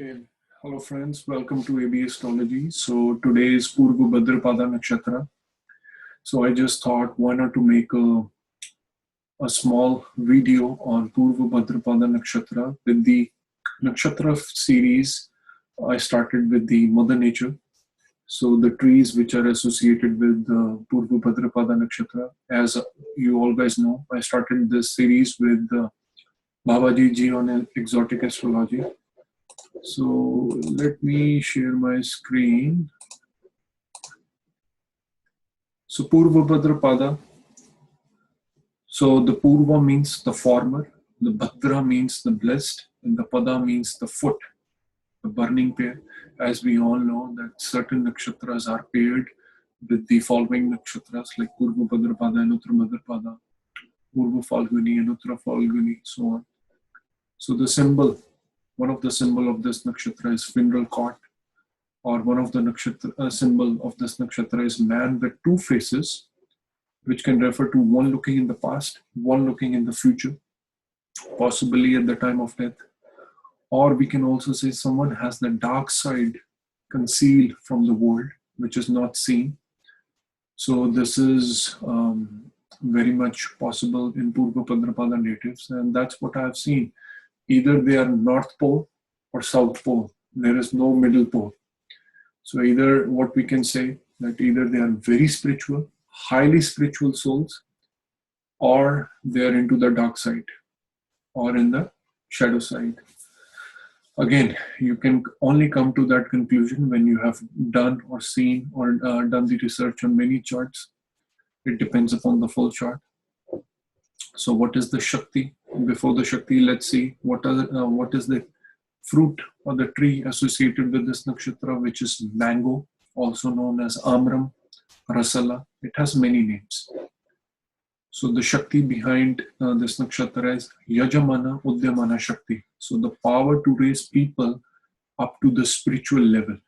Okay, hello friends, welcome to AB Astrology. So today is Purva Bhadrapada Nakshatra. So I just thought why not to make a small video on Purva Bhadrapada Nakshatra with the Nakshatra series. I started with the Mother Nature. So the trees which are associated with Purva Bhadrapada Nakshatra. As you all guys know, I started this series with Babaji ji on exotic astrology. So let me share my screen. So Purva Bhadrapada. So the Purva means the former, the Bhadra means the blessed, and the Pada means the foot, the burning pair. As we all know that certain nakshatras are paired with the following nakshatras like Purva Bhadrapada, Anuttara Bhadrapada, Purva Falguni, Anuttara Falguni, so on. So the symbol, one of the symbol of this nakshatra is funeral cot, or one of the nakshatra symbol of this nakshatra is man with two faces, which can refer to one looking in the past, one looking in the future, possibly at the time of death. Or we can also say someone has the dark side concealed from the world, which is not seen. So this is very much possible in Purva Bhadrapada natives, and that's what I have seen. Either they are North Pole or South Pole. There is no middle pole. So either what we can say that either they are very spiritual, highly spiritual souls, or they are into the dark side or in the shadow side. Again, you can only come to that conclusion when you have done or seen or done the research on many charts. It depends upon the full chart. So what is the Shakti? Before the Shakti, let's see what is the fruit or the tree associated with this nakshatra, which is mango, also known as Amram, Rasala. It has many names. So the Shakti behind this nakshatra is Yajamana Udyamana Shakti. So the power to raise people up to the spiritual level,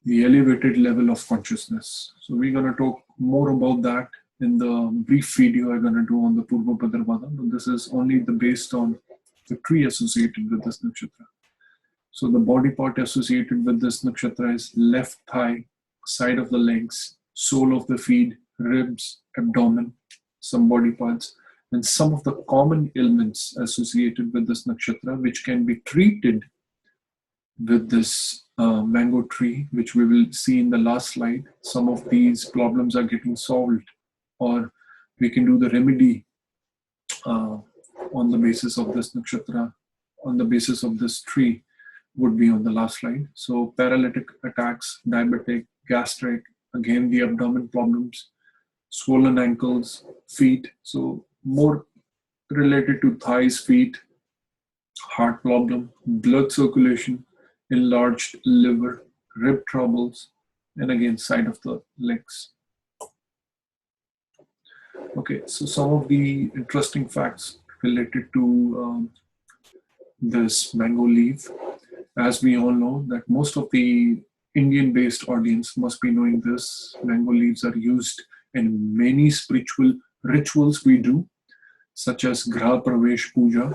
the elevated level of consciousness. So we're going to talk more about that in the brief video I'm going to do on the Purva Bhadrapada. But this is only based on the tree associated with this nakshatra. So the body part associated with this nakshatra is left thigh, side of the legs, sole of the feet, ribs, abdomen, some body parts, and some of the common ailments associated with this nakshatra, which can be treated with this mango tree, which we will see in the last slide. Some of these problems are getting solved, or we can do the remedy on the basis of this nakshatra, on the basis of this tree, would be on the last slide. So paralytic attacks, diabetic, gastric, again the abdomen problems, swollen ankles, feet, so more related to thighs, feet, heart problem, blood circulation, enlarged liver, rib troubles, and again side of the legs. Okay, so some of the interesting facts related to this mango leaf. As we all know that most of the Indian-based audience must be knowing this. Mango leaves are used in many spiritual rituals we do, such as Graha Pravesh Puja.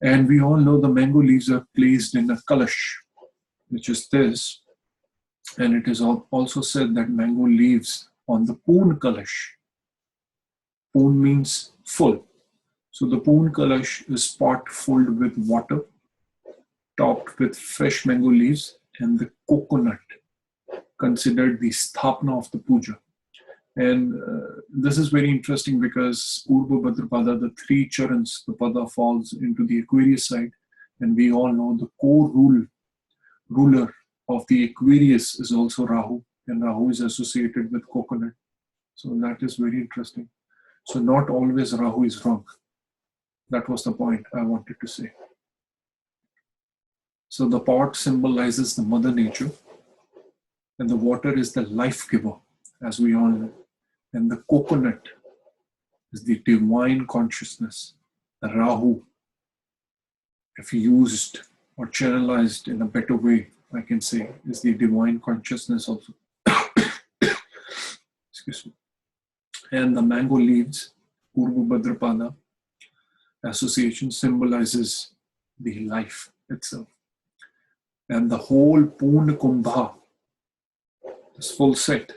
And we all know the mango leaves are placed in a kalash, which is this. And it is also said that mango leaves on the Poon kalash. Poon means full. So the Poon kalash is pot filled with water, topped with fresh mango leaves, and the coconut, considered the sthapna of the puja. And this is very interesting because Purva Bhadrapada, the three charans, the pada falls into the Aquarius side, and we all know the core ruler of the Aquarius is also Rahu, and Rahu is associated with coconut. So that is very interesting. So not always Rahu is wrong. That was the point I wanted to say. So the pot symbolizes the mother nature, and the water is the life giver, as we all know. And the coconut is the divine consciousness. The Rahu, if used or channelized in a better way, I can say, is the divine consciousness also. Excuse me. And the mango leaves, Purva Bhadrapada association, symbolizes the life itself. And the whole Purna Kumbha, this full set,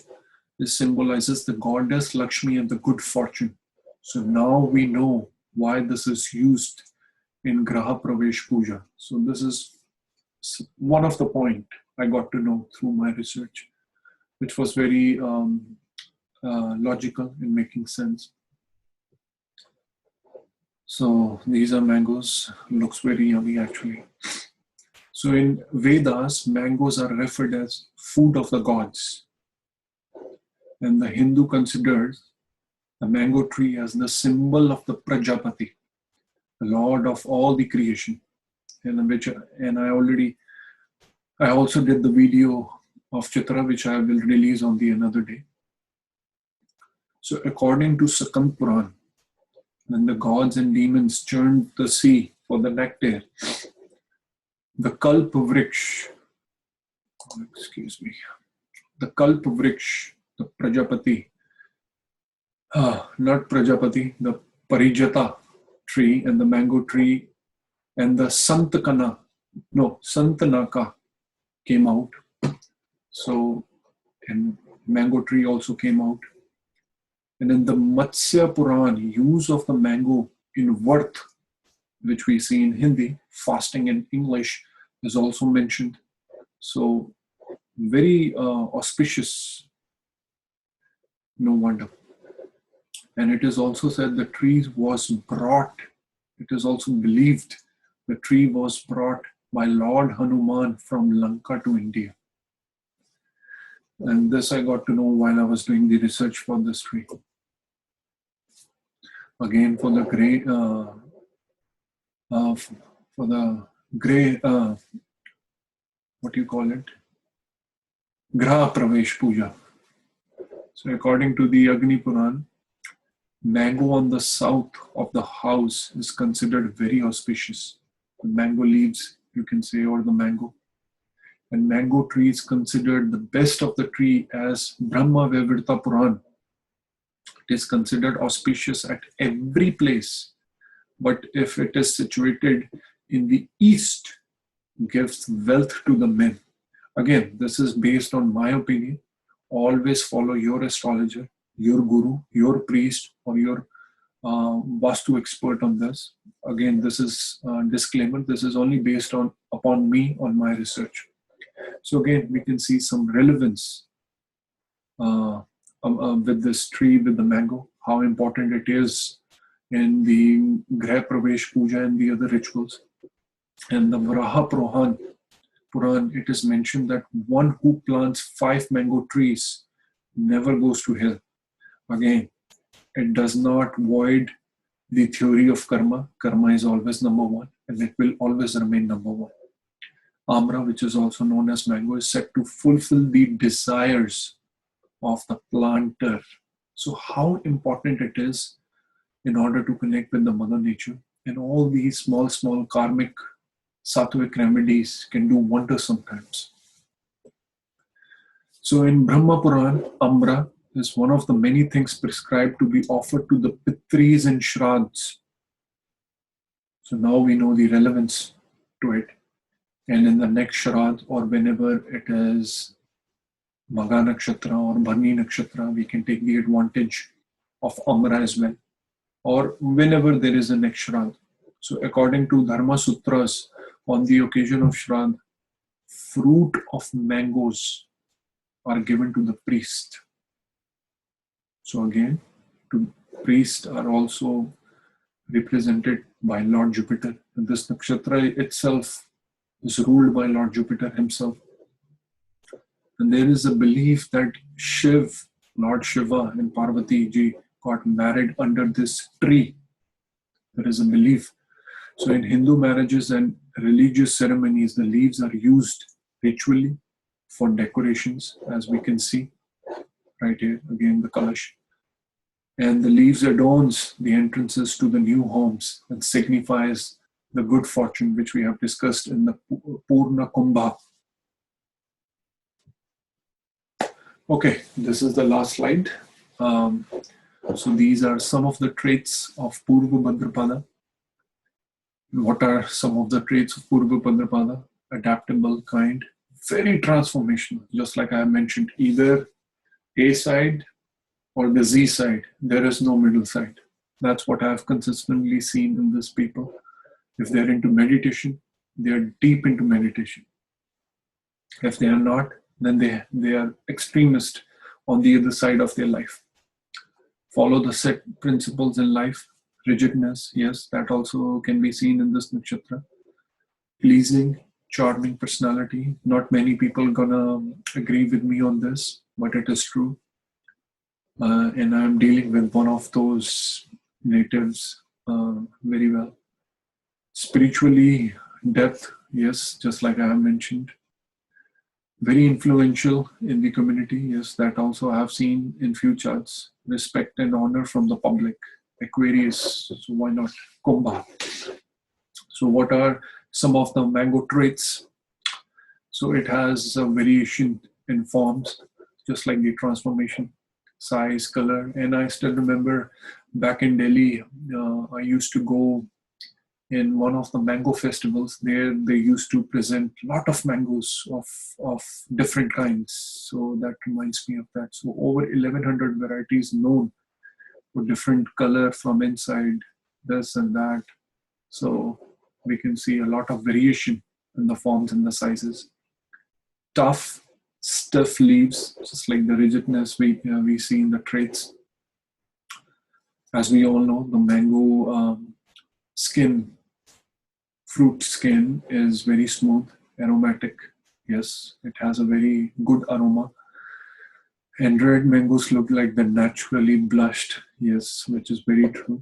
this symbolizes the goddess Lakshmi and the good fortune. So now we know why this is used in Graha Pravesh Puja. So this is one of the point I got to know through my research, which was very logical in making sense. So these are mangoes. Looks very yummy actually. So in Vedas, mangoes are referred as food of the gods. And the Hindu considers the mango tree as the symbol of the Prajapati, the Lord of all the creation. And I also did the video of Chitra, which I will release on the another day. So according to Sakand Puran, when the gods and demons churned the sea for the nectar, the Kalp Vriksh, the Kalp Vriksh, the Prajapati, not Prajapati, the Parijata tree and the mango tree and the Santanaka came out. So, and mango tree also came out. And in the Matsya Puran, use of the mango in Vart, which we see in Hindi, fasting in English, is also mentioned. So, very auspicious, no wonder. And it is also said the tree was brought, it is also believed the tree was brought by Lord Hanuman from Lanka to India. And this I got to know while I was doing the research for this tree. Again, for the grey, what do you call it? Graha Pravesh Puja. So according to the Agni Puran, mango on the south of the house is considered very auspicious. The mango leaves, you can say, or the mango. And mango tree is considered the best of the tree as Brahma Vivrta Puran. It is considered auspicious at every place. But if it is situated in the east, gives wealth to the men. Again, this is based on my opinion. Always follow your astrologer, your guru, your priest, or your Vastu expert on this. Again, this is a disclaimer. This is only based upon me, on my research. So again, we can see some relevance with this tree, with the mango, how important it is in the Greh Pravesh Puja and the other rituals. And the Vraha Puran, it is mentioned that one who plants 5 mango trees never goes to hell. Again, it does not void the theory of karma. Karma is always number one, and it will always remain number one. Amra, which is also known as mango, is said to fulfill the desires of the planter. So how important it is in order to connect with the Mother Nature. And all these small karmic sattvic remedies can do wonders sometimes. So in Brahma Puran, Amra is one of the many things prescribed to be offered to the Pitris and Shraddhs. So now we know the relevance to it. And in the next Shraddh, or whenever it is Magha Nakshatra or Bharni Nakshatra, we can take the advantage of Amra as well. Or whenever there is a next Shraddh. So according to Dharma Sutras, on the occasion of Shraddh, fruit of mangoes are given to the priest. So again, priests are also represented by Lord Jupiter. And this nakshatra itself is ruled by Lord Jupiter himself. And there is a belief that Shiv, Lord Shiva and Parvati ji got married under this tree. There is a belief. So in Hindu marriages and religious ceremonies, the leaves are used ritually for decorations, as we can see right here, again the Kalash. And the leaves adorns the entrances to the new homes and signifies the good fortune, which we have discussed in the Purna Kumbha. Okay, this is the last slide. So these are some of the traits of Purva Bhadrapada. What are some of the traits of Purva Bhadrapada? Adaptable, kind, very transformational. Just like I mentioned, either A side or the Z side. There is no middle side. That's what I've consistently seen in this people. If they're into meditation, they're deep into meditation. If they are not, then they are extremist on the other side of their life. Follow the set principles in life. Rigidness, yes, that also can be seen in this nakshatra. Pleasing, charming personality. Not many people gonna agree with me on this, but it is true. And I'm dealing with one of those natives very well. Spiritually, depth, yes, just like I have mentioned. Very influential in the community, yes, that also I have seen in few charts. Respect and honor from the public. Aquarius, so why not? Kumbha. So what are some of the mango traits? So it has a variation in forms, just like the transformation, size, color. And I still remember back in Delhi, I used to go in one of the mango festivals. There they used to present a lot of mangoes of different kinds. So that reminds me of that. So over 1100 varieties known for different color from inside, this and that. So we can see a lot of variation in the forms and the sizes. Tough, stiff leaves, just like the rigidness we see in the traits. As we all know, the mango skin, fruit skin is very smooth, aromatic. Yes, it has a very good aroma. And red mangoes look like they're naturally blushed. Yes, which is very true.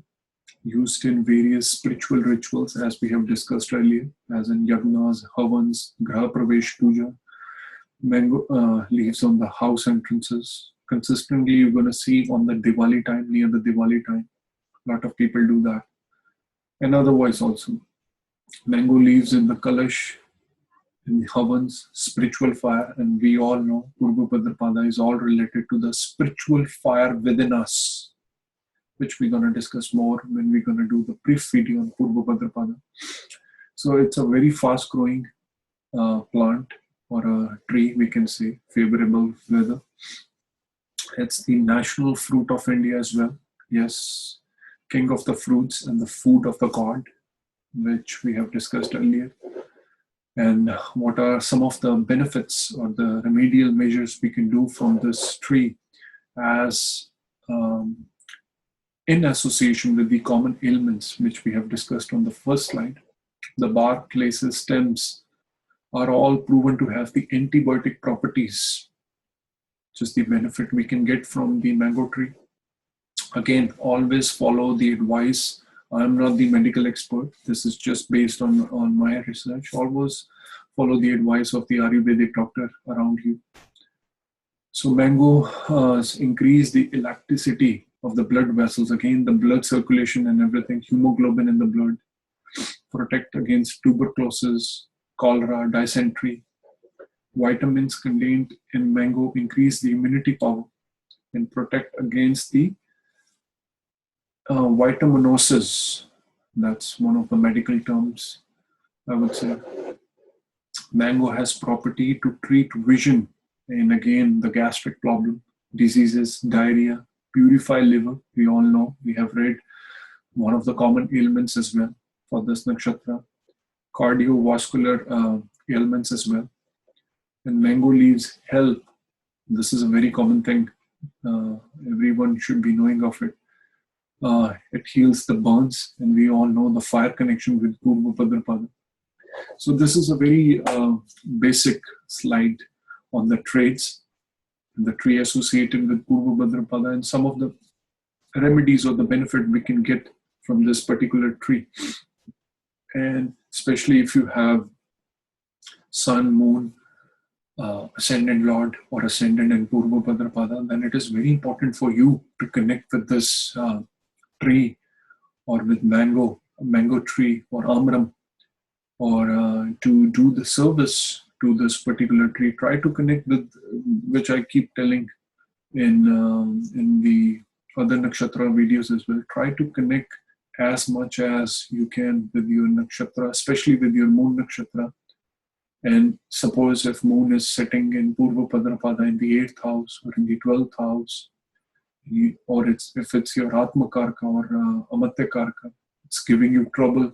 Used in various spiritual rituals, as we have discussed earlier, as in yagnas, havans, graha pravesh puja. Mango leaves on the house entrances. Consistently, you're going to see on the Diwali time, near the Diwali time. A lot of people do that. And otherwise also. Mango leaves in the kalash, in the havans, spiritual fire. And we all know Purva Bhadrapada is all related to the spiritual fire within us, which we're going to discuss more when we're going to do the brief video on Purva Bhadrapada. So it's a very fast growing plant or a tree, we can say, favorable weather. It's the national fruit of India as well. Yes, king of the fruits and the food of the god, which we have discussed earlier. And what are some of the benefits or the remedial measures we can do from this tree as in association with the common ailments which we have discussed on the first slide. The bark, laces, stems are all proven to have the antibiotic properties, just the benefit we can get from the mango tree. Again, always follow the advice. I'm not the medical expert. This is just based on my research. Always follow the advice of the Ayurvedic doctor around you. So mango increase the elasticity of the blood vessels. Again, the blood circulation and everything, hemoglobin in the blood. Protect against tuberculosis, cholera, dysentery. Vitamins contained in mango increase the immunity power and protect against the vitaminosis. That's one of the medical terms, I would say. Mango has property to treat vision and again the gastric problem, diseases, diarrhea, purify liver. We all know, we have read one of the common ailments as well for this nakshatra. Cardiovascular ailments as well. And mango leaves help. This is a very common thing. Everyone should be knowing of it. It heals the burns, and we all know the fire connection with Purva Bhadrapada. So this is a very basic slide on the traits, the tree associated with Purva Bhadrapada, and some of the remedies or the benefit we can get from this particular tree. And especially if you have sun, moon, ascendant lord or ascendant in Purva Bhadrapada, then it is very important for you to connect with this tree or with mango tree or amram, or to do the service to this particular tree. Try to connect with, which I keep telling in the other nakshatra videos as well, try to connect as much as you can with your nakshatra, especially with your moon nakshatra. And suppose if moon is sitting in Purva Bhadrapada in the 8th house or in the 12th house, or if it's your Atma Karka or Amatya Karka, it's giving you trouble.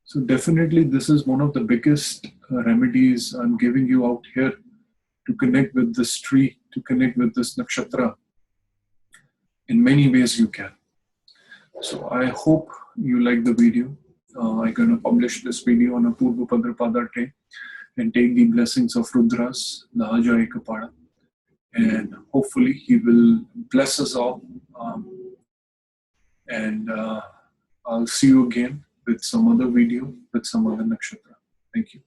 So definitely this is one of the biggest remedies I'm giving you out here to connect with this tree, to connect with this nakshatra. In many ways you can. So I hope you like the video. I'm going to publish this video on a Purva Bhadrapada day and take the blessings of Rudras, the Aja Ekapada. And hopefully he will bless us all. And I'll see you again with some other video, with some other nakshatra. Thank you.